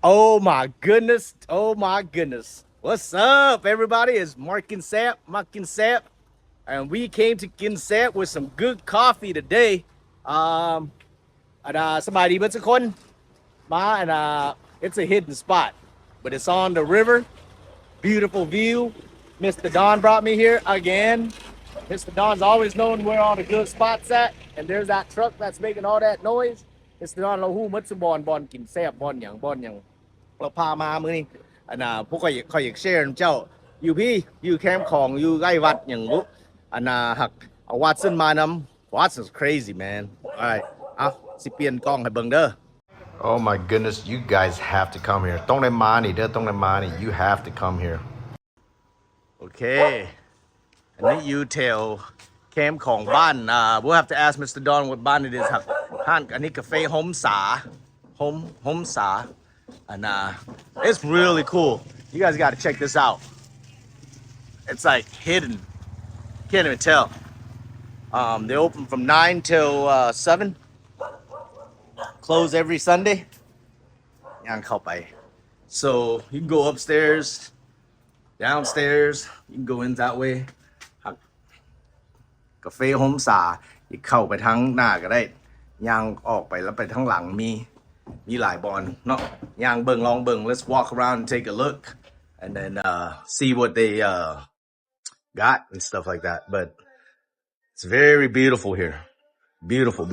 Oh my goodness. Oh my goodness. What's up, everybody? It's Mark and Sap. And we came to Ginsap with some good coffee today. Somebody but aคนมา and it's a hidden spot, but it's on the river. Beautiful view. Mr. Don brought me here again. Mr. Don's always known where all the good spots at, and there's that truck that's making all that noise. Mr. Don เราฮู้หมดซุบอนกินแซ่บบอนหยังเราพามามื้อนี้พวกข่อยอยากแชร์นำเจ้าอยู่พี่อยู่แคมป์ของอยู่ใกล้วัดหยังบ่หักเอาวัดซึ่นมานำ Watson's crazy, man. All right. สิเปลี่ยนกล้องให้เบิ่งเด้อ Oh my goodness, you guys have to come here. ต้องได้มานี่เด้อต้องได้มานี่ You have to come here. Okay. อันนี้อยู่แถวแคมป์ของบ้านwe'll have to ask Mr. Don what บ้าน it is ครับห้านอันนี้กาแฟหอมสาหอมสาand it's really cool. You guys got to check this out. It's like hidden. Can't even tell. They open from 9 till 7. Close every Sunday. ย่างเข้าไป So you can go upstairs, downstairs. You can go in that way. กาแฟหอมสาอีกเข้าไปทางหน้าก็ได้ย่างออกไปแล้วไปทางหลังมีหลายบอนเนาะย่างเบิ่งลองเบิ่ง Let's walk around and take a look and then see what they got and stuff like that. But it's very beautiful here. Beautiful.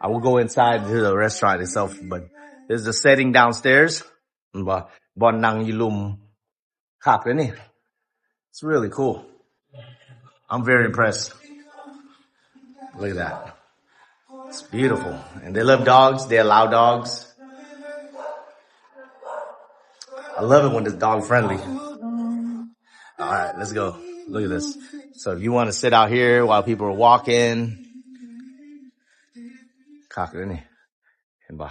I will go inside to the restaurant itself, but there's the setting downstairs. บอนนั่งอยู่ลุมคักเลยนี่ It's really cool. I'm very impressed. Look at that. It's beautiful. And they love dogs. They allow dogs. I love it when it's dog friendly. All right, let's go. Look at this. So if you want to sit out here while people are walking, คักเลยนี่เห็นป่ะ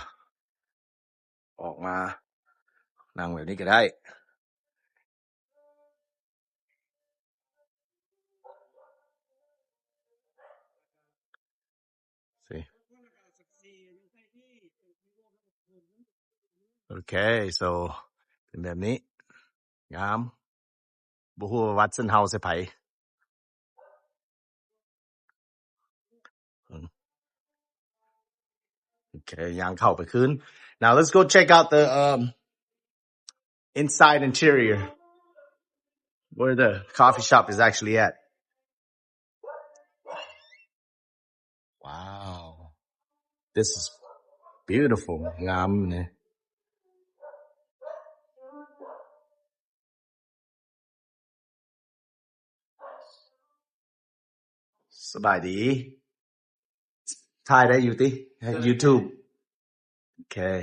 ออกมานั่งแบบนี้ก็ได้See. Okay, so เป็นแบบนี้งามบ่ฮู้ว่าวัดเส้นเฮาสิไผOkay, ย่างเข้าไปคืน Now let's go check out the inside interior where the coffee shop is actually at. Wow. This is beautiful. งามนี่สบายดีถ่ายได้อยู่ติ YouTube. Okay.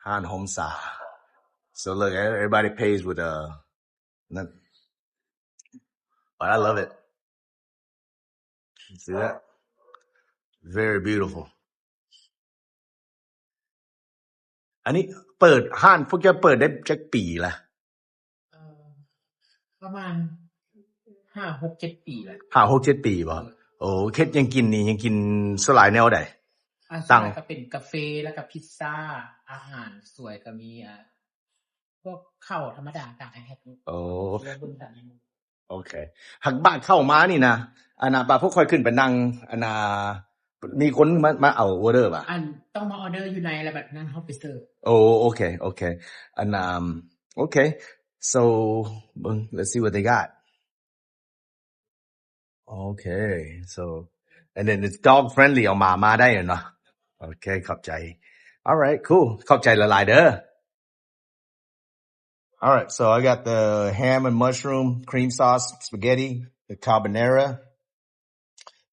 ห้านหอมสา So look, everybody pays with but I love it. See that? Very beautiful. อันนี้เปิดห้านพวกแกเปิดได้จักปีละประมาณ 5-6-7 ปีแล้ว 5-6-7 ปีบ่โอ้เฮ็ดยังกินนี่ยังกินสลายแนวใดตั้งก็เป็นกาแฟแล้วก็พิซซ่าอาหารสวยก็มีพวกข้าวธรรมดาต่างๆให้โอ้โอเคหักบ้านเข้ามานี่นะบาพวกค่อยขึ้นไปนั่งมีคนมาเอาออเดอร์ป่ะต้องมาออเดอร์อยู่ในแล้วแบบนั้นเฮาไปเสิร์ฟโอเคokay so let's see what they got okay so and then it's dog friendly เอามาได้เนาะโอเคขอบใจ all right cool ขอบใจหลายๆเด้อAll right, so I got the ham and mushroom, cream sauce, spaghetti, the carbonara,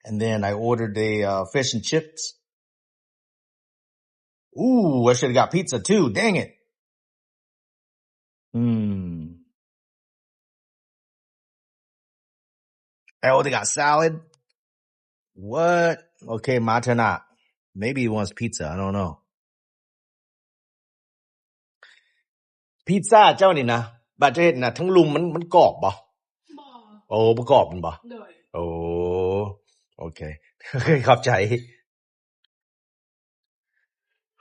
and then I ordered the fish and chips. Ooh, I should have got pizza too. Dang it. Oh, they got salad. What? Okay, my turn out. Maybe he wants pizza. I don't know. Pizza เจ้านี่นะบัดเฮ็ดน่ะทั้งลุมมันกรอบบ่โอ้บ่กรอบมันบ่โอ้โอเคขอบใจ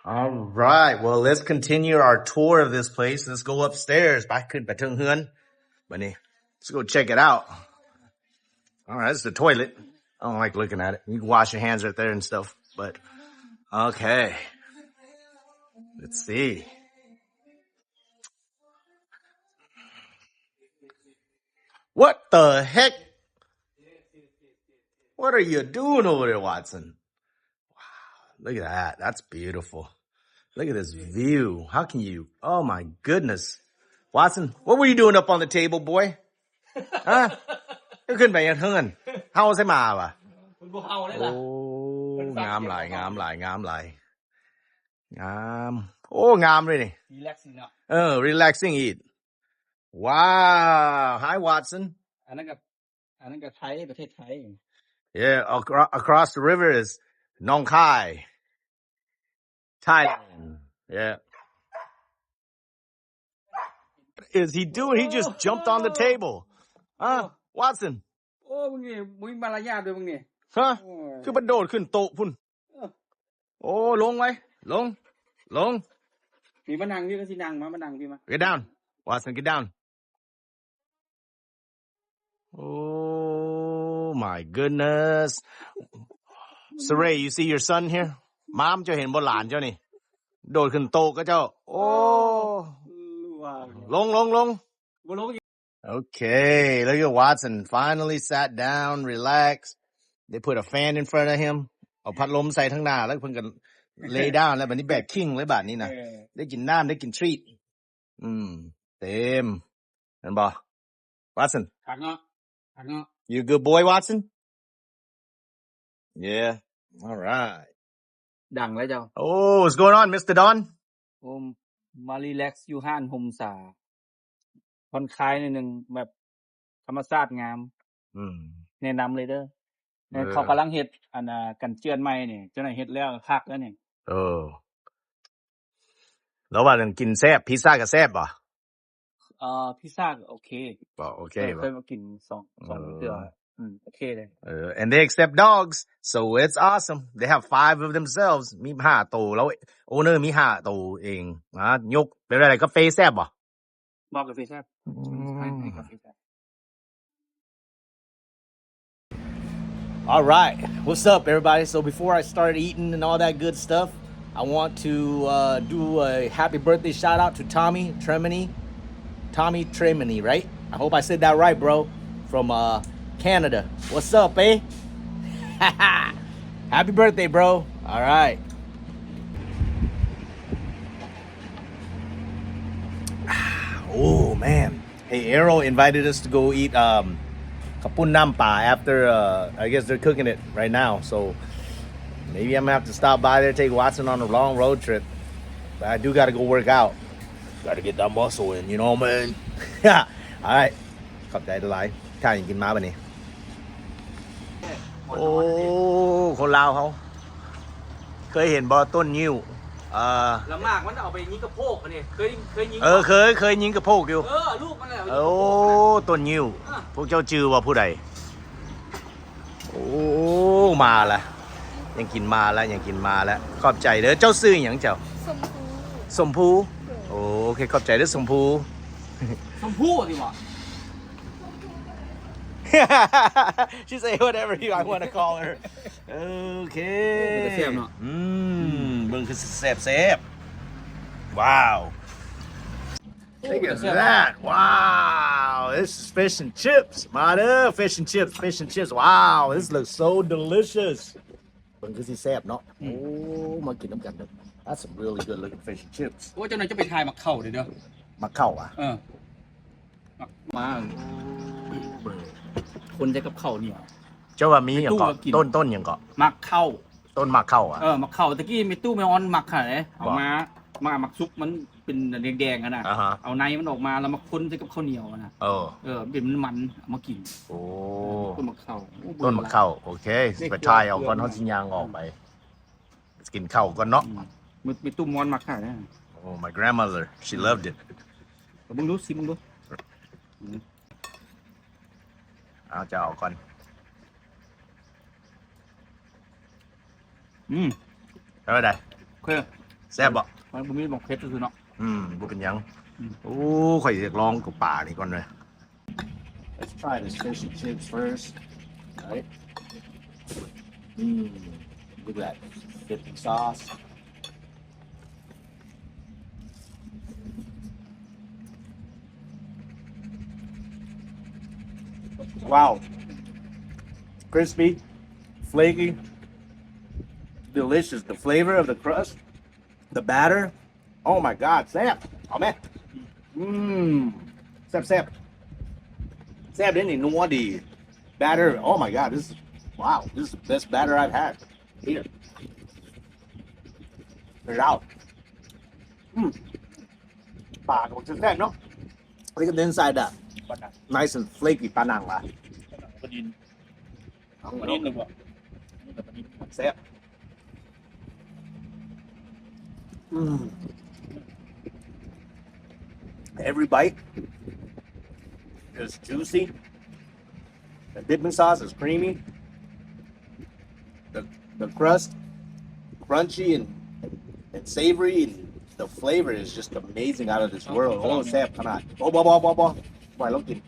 All right. Well, let's continue our tour of this place. Let's go upstairs. ไปขึ้นไปเทิงเฮือนบัดนี้ Let's go check it out. All right, this is the toilet. I don't like looking at it. You can wash your hands right there and stuff. But, okay. Let's see. What the heck? What are you doing over there, Watson? Wow, look at that. That's beautiful. Look at this view. How can you? Oh my goodness. Watson, what were you doing up on the table, boy? Huh? ขึ้นไปยังเฮือนเฮาใส่มาวะ มันบ่เฮาเลยล่ะ โอ้งามหลายงามหลายงามหลายงามโอ้งามเลยนี่ relaxing เนาะ relaxing eat wow hi Watson อันนั้นก็ไทยประเทศไทย yeah across the river is Nong Khai Thailand yeah what is he doing he just jumped on the table huh Watson โอ้มึงนี่มึงมารยาทด้วยมึงนี่ ฮะคือมันโดดขึ้นโต๊ะพุ่นโอ้ลงไว้ลงมีมานั่งพี่ก็สินั่งมานั่งพี่มา Get down Watson get down Oh my goodness Saray you see your son here Mom เจ้าเห็นบ่หลานเจ้านี่โดดขึ้นโต๊ะก็เจ้าโอ้ลงบ่ลง Okay, look at Watson finally sat down, relaxed. They put a fan in front of him. เอาพัดลมใส่ทั้งหน้าแล้วเพิ่นก็ lay down แล้วบัดนี้แบบคิงเลยบัดนี้นะได้กินน้ำได้กิน treat เต็มเห็นบ่ Watson คักเนาะ You a good boy Watson? Yeah. All right. ดังแล้วเจ้า Oh, what's going on Mr. Don? มารีแลกซ์อยู่ห้านห่มสาผ่อนคลายนิดนึงแบบธรรมชาติงามแนะนำเลยเด้อเขากำลังเฮ็ดอันกันเจือนใหม่นี่เจ้าหน่อยเฮ็ดแล้วคักแล้วนี่แล้วว่ากินแซ่บพิซซ่าก็แซ่บบ่พิซซ่าโอเคบ่โอเคเคยมากิน2เทื่อโอเคเลยand they accept dogs so it's awesome they have 5 of themselves มี5ตัวแล้วโอเนอร์มี5ตัวเองนะยกเป็นอะไรกาแฟแซ่บบ่บอกกาแฟแซ่บให้กาแฟแซ่บ All right. What's up everybody? So before I start eating and all that good stuff, I want to do a happy birthday shout out to Tommy Tremini, right? I hope I said that right, bro. From Canada. What's up, eh? Happy birthday, bro. All right. Oh man. Hey, Arrow invited us to go eat kapun nam pa after I guess they're cooking it right now. So maybe I'm going to have to stop by there, take Watson on a long road trip. But I do got to go work out. Got to get that muscle in, you know what I mean? All right. ขอบใจหลายๆข้ายังกินม้าป่ะนี่โอ้คนลาวเขาเคยเห็นบ่ต้นยิ้วละมากมันเอาไปยิงกระโพกอันนี้เคยยิงเคยยิงกระโพกอยู่ลูกมันน่ะโอ้ต้นยิ้วพวกเจ้าจือว่าผู้ใดโอ้มาละยังกินมาแล้วขอบใจเด้อเจ้าซื้อหยังเจ้าสมภูโอเคขอบใจเด้อสมภูดิวะShe say whatever I want to call her. Okay. แซ่บเนาะเบิ่งคือแซ่บWow. Look at that. Wow. This is fish and chips. Mother, fish and chips. Wow. This looks so delicious. เบิ่งคือสิแซ่บเนาะโอ้มากินน้ำกันเด้อ That's some really good looking fish and chips. โอ้เจ้าหน่อยจะไปทายมักเข้าเด้อมักเข้าอ่ะมาคนจะกับเข้าเนี่ยเจ้าว่ามีหยังก็ต้นหยังก็มักเข้าต้นมักเข้าอ่ะมักเข้าตะกี้มีตู้ไม่ออนมักค่ะเลยเอามามักซุปมันเป็นแดงๆอ่ะนะเอาในมันออกมาแล้วมาคนจะกับข้าวเหนียวนะเป็นมันเอามากินโอ้ต้นมักเข้าโอเคไปทายเอาก่อนเฮาสิย่างออกไปกินข้าวก่อนเนาะมีตู้มอนมักค่ะนะOh my grandmother she loved it มึงดูซิมึงดูเอาจะเอาก่อนแล้วได้โอเค แซ่บบ่ มันบ่มีหมกเผ็ดซื่อๆเนาะ บ่เป็นหยังโอ้ข่อยอยากลองกับป่านี่ก่อนเลย Let's try this fish and chips first. Right? Look at that dipping sauce. Wow. Crispy, flaky, delicious. The flavor of the crust, the batter. Oh my God, Sam. Oh man. Sam. Sam didn't know what the batter. Oh my God, this is the best batter I've had. Here. Put it out. What's that? No. Look at the inside that. Nice and flaky panang lah. ปลาดินปลาดินนึกว่าปลาดิน Sam. Every bite is juicy. The dipping sauce is creamy. The crust, crunchy and savory. And the flavor is just amazing out of this world. Oh, Sam, come on. Oh, boy. Boy, look at it.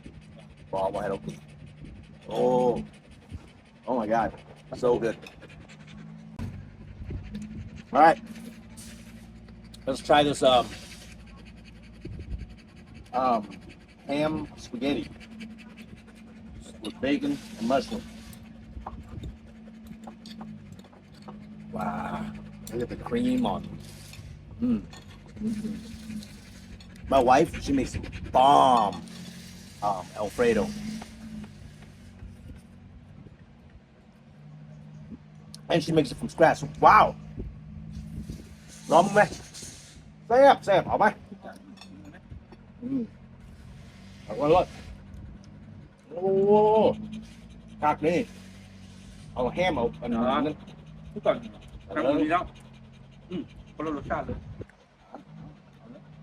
Oh my God. So good. All right. Let's try this ham spaghetti with bacon and mushroom. Wow. Look at the cream on it. My wife, she makes bomb Alfredo. And she makes it from scratch. Wow. ลองมั้ยแซ่บเอาไหมเอาไว้เลยโอ้คักนี่เอาแฮมเอาอันนั้น ทุกก่อนครั้งนี้แล้วคนละรสชาติเลย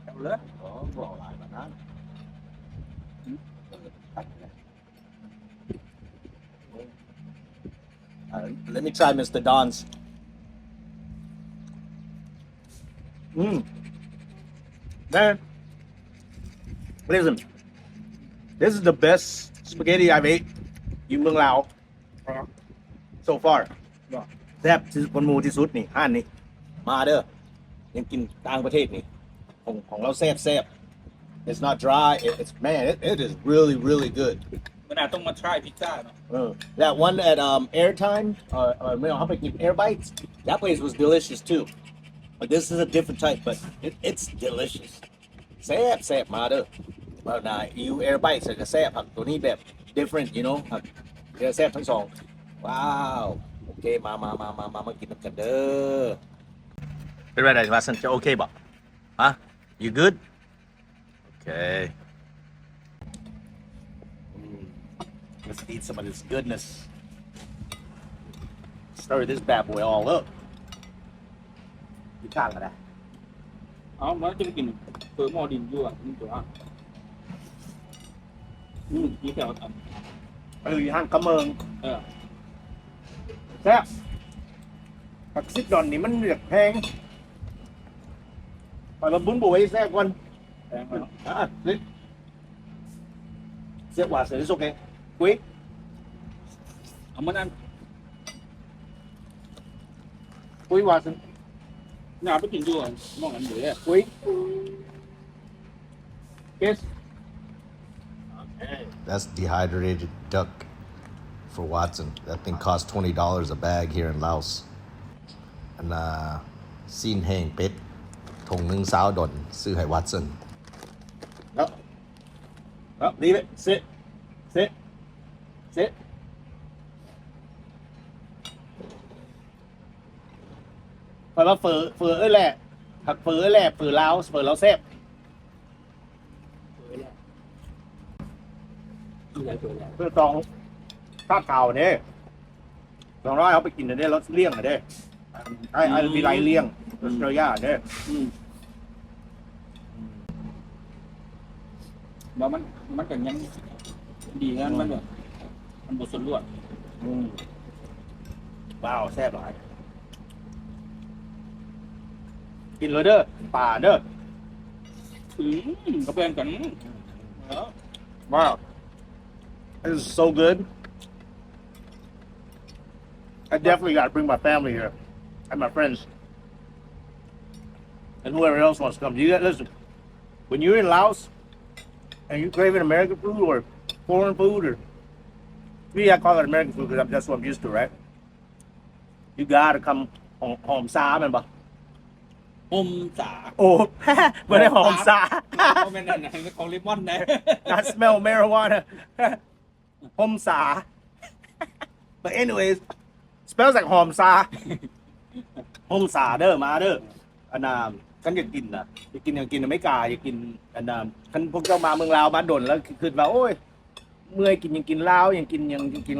เอาเลย อ๋อบ่หลายแบบนั้น Let me try Mr. Don's. Man, listen, this is the best spaghetti I've ate in Mt. Lao so far. แซ่บที่สุดบนหมู่ที่สุดนี่ห้านนี่มาเด้อยังกินต่างประเทศนี่ของเราแซ่บ It's not dry. It is really good. มันอาจต้องมา try พิซซ่าเนาะ That one at Airtime, how about Air Bites? That place was delicious too. But this is a different type, but it's delicious. แซ่บมาเด้อ Well, now you Air Bites ก็แซ่บผักตัวนี้แบบ different, you know. ผักเดี๋ยวแซ่บทั้งสอง Wow. โอเคมากินกันเด้อ เป็นไรว่าสันจะโอเคบ่ฮะ you good okay Let's eat some of this goodness. Stir this bad boy all up. อยู่ข้างกันนะ เอามันจะไปกินเปิดหม้อดินอยู่อ่ะนี่ตัวนี่แถวอยู่ห้างกระเมิง แซ่บผักซิดดอนนี่มันเรียกแพงไปเราบุ้นบุ๋ยแซ่บก่อนแพงแล้ว แซ่บหวานเสร็จแล้วโอเคกุ้ย เอามันนั่น กุ้ยหวานเสร็จ น่าไปกินอยู่อ่ะมองกันอยู่อ่ะ กุ้ย Yes That's dehydrated duck for Watson. That thing costs $20 a bag here in Laos. And xin hang pet thùng nâng sao đồn sư hải Watson. Leave it. Sit. Phải là phở ơi lẹ. Thật phở ơi lẹ, phở Lao xếp. เพื่อตองข้าวเก่าเนี่ย200เอาไปกินได้รสเลี่ยงได้ไอ้มีไรเลี่ยงออสเตรเลียเนี่ย ว่ามันก็ยังดีงั้นมันแบบมันบ่สนลวด ว้าวแซ่บหลาย กินเลยเด้อป่าเด้อ ก็เป็นกัน Wow. This is so good. I definitely got to bring my family here and my friends. And whoever else wants to come. Listen, when you're in Laos and you're craving American food or foreign food or me, I call it American food because that's what I'm used to, right? You got to come home sa แม่นบ่ อมสา โอ้ บ่ได้หอมซา บ่แม่นนั่นน่ะของลิมอนนะ I smell marijuana. Hom sa. But anyways, smells like hom sa. Hom sa เด้อมาเด้ออันน่ะคันอยากกินน่ะอยากกินอเมริกาอยากกินอันน่ะคันพวกเจ้ามาเมืองลาวมาดนแล้วคิดว่าโอ้ยเมื่อยกินยังกินลาวยังกิน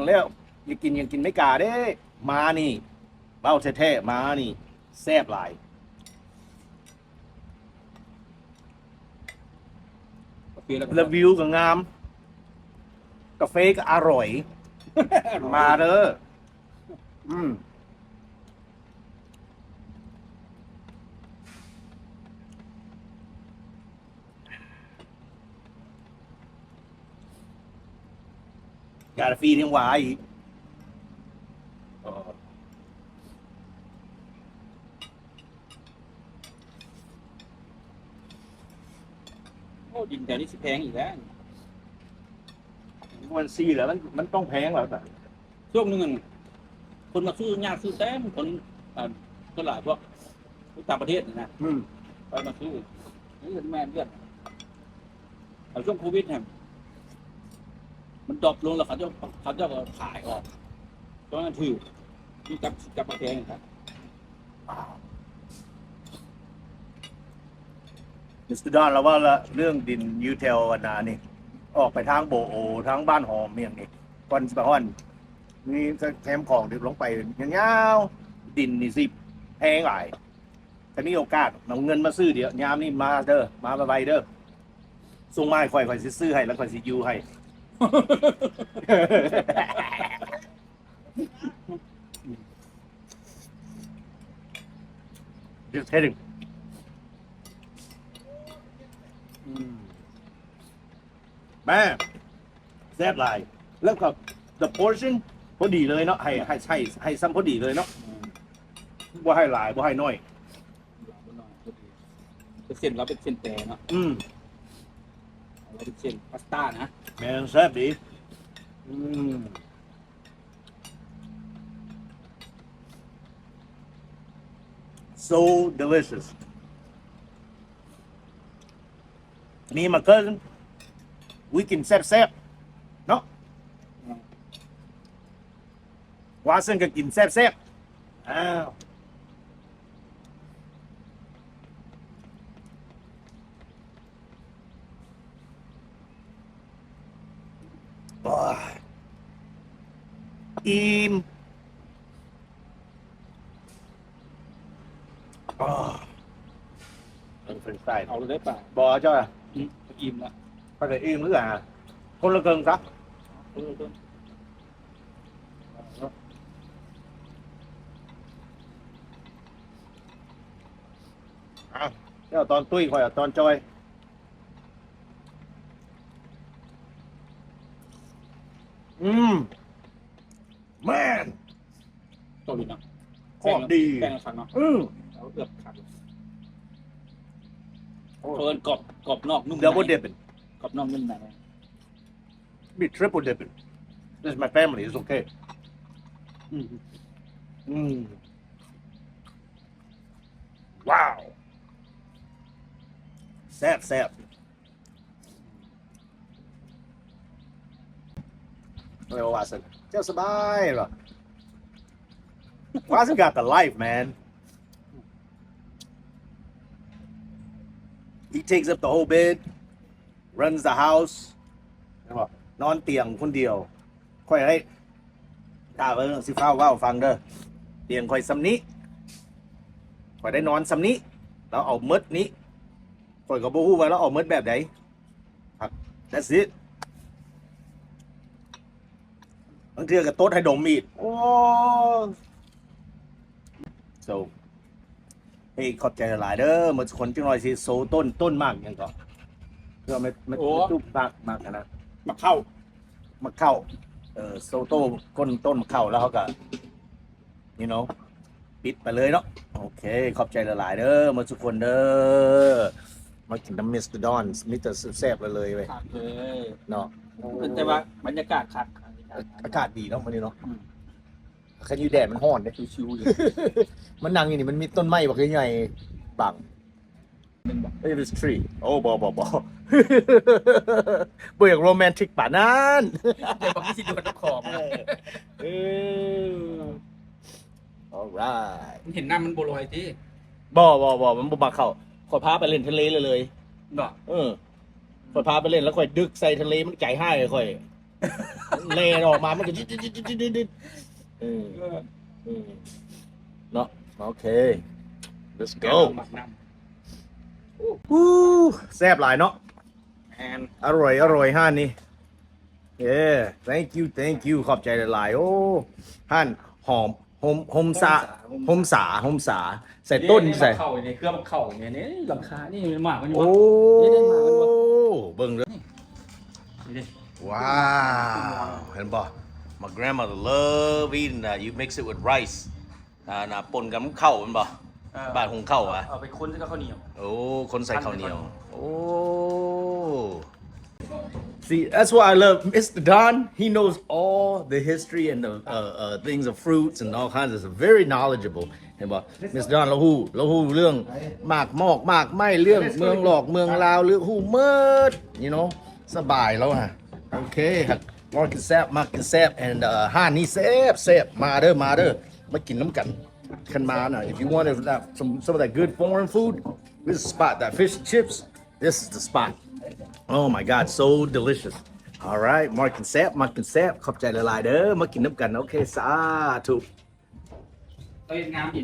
แล้วอยากกินอเมริกาเด้มานี่เว้าแท้ๆมานี่แซ่บหลายแล้ววิวก็งามกาแฟก็อร่อย มาเด้อgotta feed him while I eat. โอ้ดินแถวนี้สิแพงอีกแล้ว มันซีแล้วมันต้องแพงแล้วแต่ ช่วงหนึงอะคนมาซื้อยากซื้อแต้มคนหลายพวกต่างประเทศนะไปมาซื้อนี่เป็นแม่นเลือดเอาช่วงโควิดเนี่ยมันดรอปลงแล้วเขาจะก็ขายออกเพราะงั้นถือที่กลับมาแพงครับ มิสเตอร์ดอนแล้วว่าละเรื่องดินยูเทลอันนานี่ออกไปทางโบโอทางบ้านหอมเมียงนี่ก่อนสิไปฮอนมีแคมของดิบลงไปยาวๆดินนี่สิแพงหลายแต่มีโอกาสเอาเงินมาซื้อเดี๋ยวยามนี่มาเด้อมาไวๆเด้อส่งมาให้ข่อยสิซื้อให้แล้วข่อยสิอยู่ให้ Just hitting. แม่แซ่บหลายแล้วก็ the portion พอดีเลยเนาะให้ซ้ำพอดีเลยเนาะบ่ให้หลายบ่ให้น้อย เป็นเส้นเราเป็นเส้นแต่เนาะเราเป็นเส้นพาสต้านะ แม่นแซ่บดีso delicious me and my cousin we can แซ่บๆเนาะว่าซึ่งก็กินแซ่บๆอ้าวอิ่มเป็นเฟรนช์ฟราย เอาเลยได้ป่ะ บอเจ้าอะ อิ่มละ ก็เลยอิ่มหรือเปล่าคนละเกิงซะเจ้าตอนตุ้ยคอยตอนจอยแม่น ตัวดีเนาะ ของดี แป้งขังเนาะเราเลือกขังเฟิร์นกรอบนอกนุ่มใน double dipping กรอบนอกนุ่มใน be triple dipping this is my family it's okay ว้าวแซ่บเร็ววาสันเจ้าสบายเหรอ Watson got the life, man. He takes up the whole bed, runs the house. นอนเตียงคนเดียวค่อยให้ถ้าเบิ่งสิฟ้าว้าวฟังเด้อเตียงค่อยซำนี้ค่อยได้นอนซำนี้แล้วเอาหมดนี้ค่อยก็บ่ฮู้ว่าเราเอาหมดแบบใดครับ That's it บางเทื่อก็โต๊ดให้ดมมีดโอ้So เฮ้ยขอบใจหลายๆเด้อมื้อคนจังหน่อยสิโซต้นมากหยังก็เพื่อไม่จุบมากอันนั้น มาเข้า มะเข้าโซโต้ก้นต้นมะเข้าแล้วเขาก็ you know ปิดไปเลยเนาะโอเคขอบใจหลายๆเด้อมื้อทุกคนเด้อมากินน้ำมิสเตอร์ดอนมิสเตอร์แซ่บๆเลยเว้ย คักเลย เนาะ แต่ว่าบรรยากาศคัก อากาศดีเนาะวันนี้เนาะคันอยู่แดดมันร้อนเด้ ชิวๆอยู่ มันนั่งอยู่นี่มันมีต้นไม้บักใหญ่ๆบัง It is tree โอ้บ่บ่อยากโรแมนติกป่านนั้น แต่บ่สิโดนน้ำขอบ alright เห็นน้ำมันบ่ลอยติ บ่มันบ่มาเข้าขอยพาไปเล่นทะเลเลย เนาะ ขอยพาไปเล่นแล้วค่อยดึกใส่ทะเลมันใจให้ค่อยเลออกมามันก็ดิดเนาะโอเค let's go หมักน้ แซ่บหลายเนาะ ำแอน อร่อยห้านนี้ yeah thank you ขอบใจหลายๆโอ้ห้านหอมหมสาใส่ต้นใส่ เข้าในเครื่องเข้าเนี่ยนี่หลังคานี่หมากมันอยู่ โอ้ นี่ได้หมากมันอยู่ เบิ่งเด้อ นี่ดิ Wow. เห็นบ่ My grandmother love eating that. You mix it with rice. น่ะปนกับข้าวแม่นบ่บ้านหุงข้าวอ่ะ เอาไปคนกับข้าวเหนียว โอ้คนใส่ข้าวเหนียวโอ้ See, that's why I love Mr. Don. He knows all the history and the things of fruits and all kinds of stuff. Very knowledgeable. เห็นบ่ Mr. Don เราฮู้เรื่องหมากมอกหมากไหม้เรื่องเมืองหลอกเมืองลาวเรื่องฮู้หมด you know สบายแล้วฮะโอเคครับมากกินแซ่บ and ห้านนี้แซ่บมาเด้อมากินน้ำกันคันมาน่ะ if you want some of that good foreign food this is the spot that fish and chips this is the spot oh my god so delicious all right มากินแซ่บขอบใจหลายๆเด้อมากินน้ำกันโอเคสาธุ เอ้ยงามอีก